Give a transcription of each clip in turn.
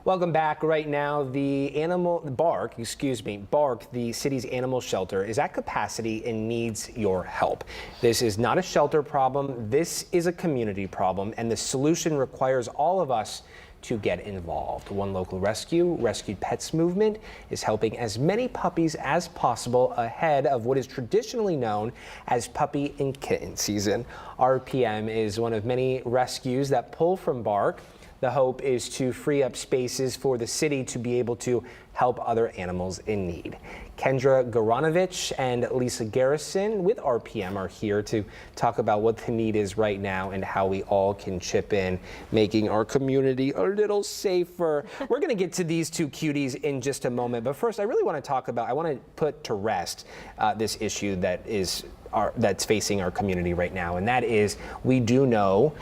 Welcome back. Right now, Bark, the city's animal shelter, is at capacity and needs your help. This is not a shelter problem. This is a community problem, and the solution requires all of us to get involved. One local rescued pets movement, is helping as many puppies as possible ahead of what is traditionally known as puppy and kitten season. RPM is one of many rescues that pull from Bark. The hope is to free up spaces for the city to be able to help other animals in need. Kendra Garanovich and Lisa Garrison with RPM are here to talk about what the need is right now and how we all can chip in, making our community a little safer. We're going to get to these two cuties in just a moment, but first I really want to put to rest this issue that's facing our community right now, and that is, we do know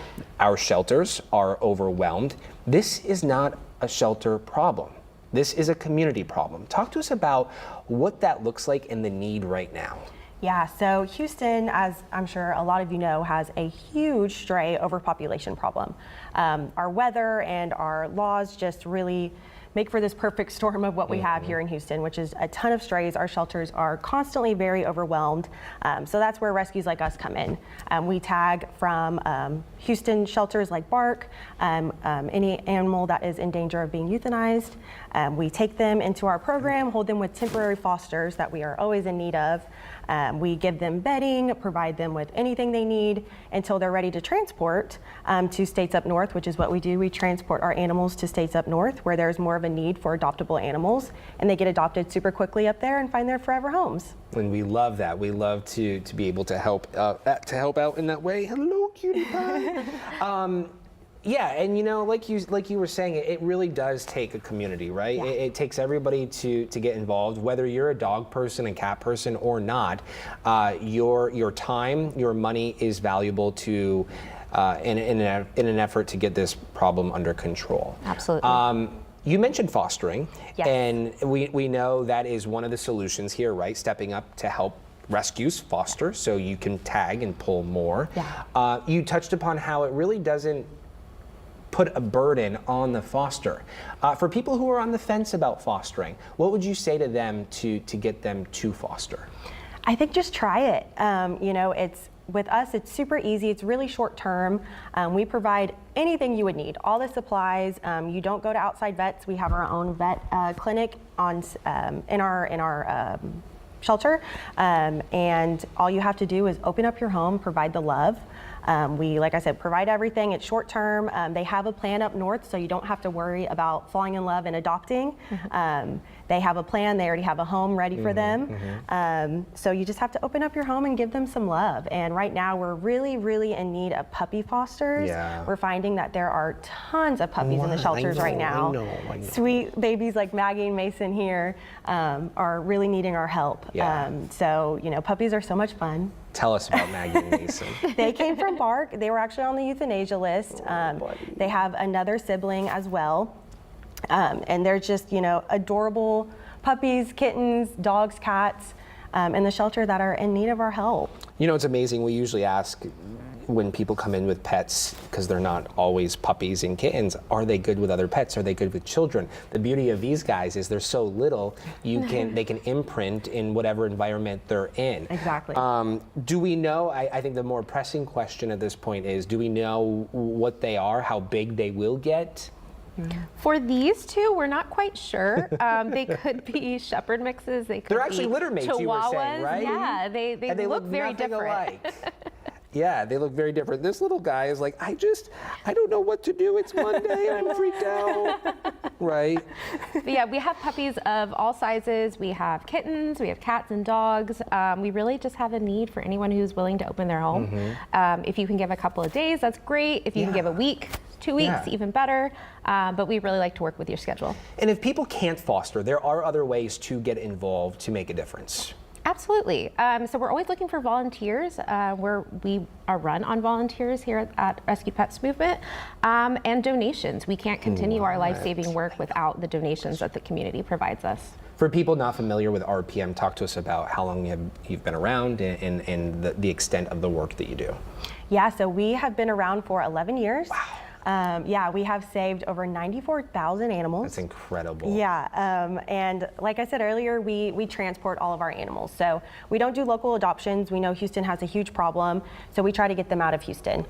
our shelters are overwhelmed. This is not a shelter problem. This is a community problem. Talk to us about what that looks like and the need right now. Yeah, so Houston, as I'm sure a lot of you know, has a huge stray overpopulation problem. Our weather and our laws just really make for this perfect storm of what we have here in Houston, which is a ton of strays. Our shelters are constantly very overwhelmed. So that's where rescues like us come in. We tag from Houston shelters like Bark, any animal that is in danger of being euthanized. We take them into our program, hold them with temporary fosters that we are always in need of. We give them bedding, provide them with anything they need until they're ready to transport to states up north, which is what we do. We transport our animals to states up north where there's more of a need for adoptable animals, and they get adopted super quickly up there and find their forever homes. And we love that. We love to be able to help out in that way. Hello, cutie pie. Yeah, and you know, like you were saying, it really does take a community, right? Yeah. It takes everybody to get involved, whether you're a dog person and cat person or not. Your time, your money is valuable to in an effort to get this problem under control. Absolutely. You mentioned fostering, yes. And we know that is one of the solutions here, right? Stepping up to help rescues foster so you can tag and pull more. Yeah. You touched upon how it really doesn't put a burden on the foster. For people who are on the fence about fostering, what would you say to them to get them to foster? I think just try it. You know, with us, it's super easy. It's really short term. We provide anything you would need, all the supplies. You don't go to outside vets. We have our own vet clinic in our shelter, and all you have to do is open up your home, provide the love. We, like I said, provide everything. It's short term. They have a plan up north, so you don't have to worry about falling in love and adopting. They have a plan. They already have a home ready for them. So you just have to open up your home and give them some love. And right now, we're really, really in need of puppy fosters. Yeah. We're finding that there are tons of puppies in the shelters right now. I know. Sweet babies like Maggie and Mason here are really needing our help. Yeah. So, you know, puppies are so much fun. Tell us about Maggie and Mason. They came from Bark. They were actually on the euthanasia list. They have another sibling as well. And they're just, you know, adorable puppies, kittens, dogs, cats in the shelter that are in need of our help. You know, it's amazing. We usually ask when people come in with pets, because they're not always puppies and kittens, are they good with other pets? Are they good with children? The beauty of these guys is they're so little, they can imprint in whatever environment they're in. Exactly. Do we know, I think the more pressing question at this point is, do we know what they are, how big they will get? For these two, we're not quite sure. They could be shepherd mixes. They're actually litter mates, Chihuahuas. you were saying, right? Yeah, they look very different. Alike. Yeah, they look very different. This little guy is like, I don't know what to do. It's Monday and I'm freaked out. Right? But yeah, we have puppies of all sizes. We have kittens, we have cats and dogs. We really just have a need for anyone who's willing to open their home. If you can give a couple of days, that's great. If you can give a week, 2 weeks, even better. But we really like to work with your schedule. And if people can't foster, there are other ways to get involved to make a difference. Absolutely. So we're always looking for volunteers. We are run on volunteers here at Rescue Pets Movement, and donations. We can't continue our life-saving work without the donations that the community provides us. For people not familiar with RPM, talk to us about how long you've been around and the extent of the work that you do. Yeah, so we have been around for 11 years. Wow. Yeah, we have saved over 94,000 animals. That's incredible. Yeah, and like I said earlier, we transport all of our animals. So we don't do local adoptions. We know Houston has a huge problem, so we try to get them out of Houston.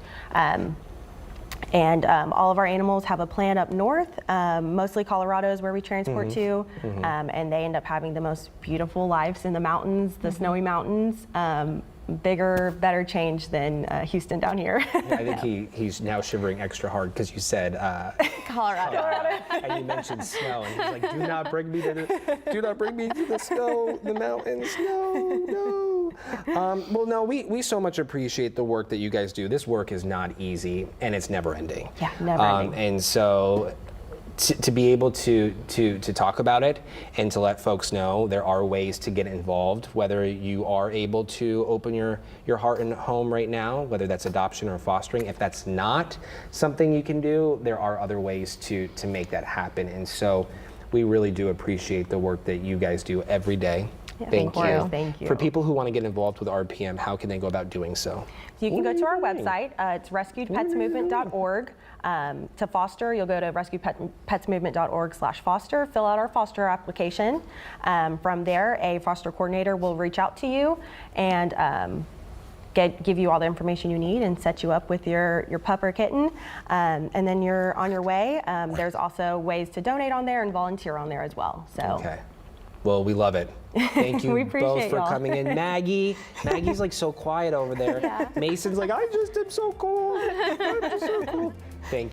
And all of our animals have a plan up north. Mostly Colorado is where we transport to, and they end up having the most beautiful lives in the mountains, the snowy mountains. Bigger, better change than Houston down here. Yeah, I think he's now shivering extra hard because you said Colorado. and you mentioned snow, and he's like, do not bring me to the snow, the mountains. No. Well, no, we so much appreciate the work that you guys do. This work is not easy, and it's never ending. Yeah, never ending. And so to be able to talk about it and to let folks know there are ways to get involved, whether you are able to open your heart and home right now, whether that's adoption or fostering. If that's not something you can do, there are other ways to make that happen. And so we really do appreciate the work that you guys do every day. Yeah, Thank you. Thank you. For people who want to get involved with RPM, how can they go about doing so? So you can go to our website. It's rescuedpetsmovement.org. To foster, you'll go to rescuedpetsmovement.org/foster, fill out our foster application. From there, a foster coordinator will reach out to you and give you all the information you need and set you up with your pup or kitten. And then you're on your way. There's also ways to donate on there and volunteer on there as well. So. Okay. Well, we love it. Thank you We both appreciate for y'all. coming in. Maggie's like so quiet over there. Yeah. Mason's like, I just am so cool. I'm just so cool. Thank you.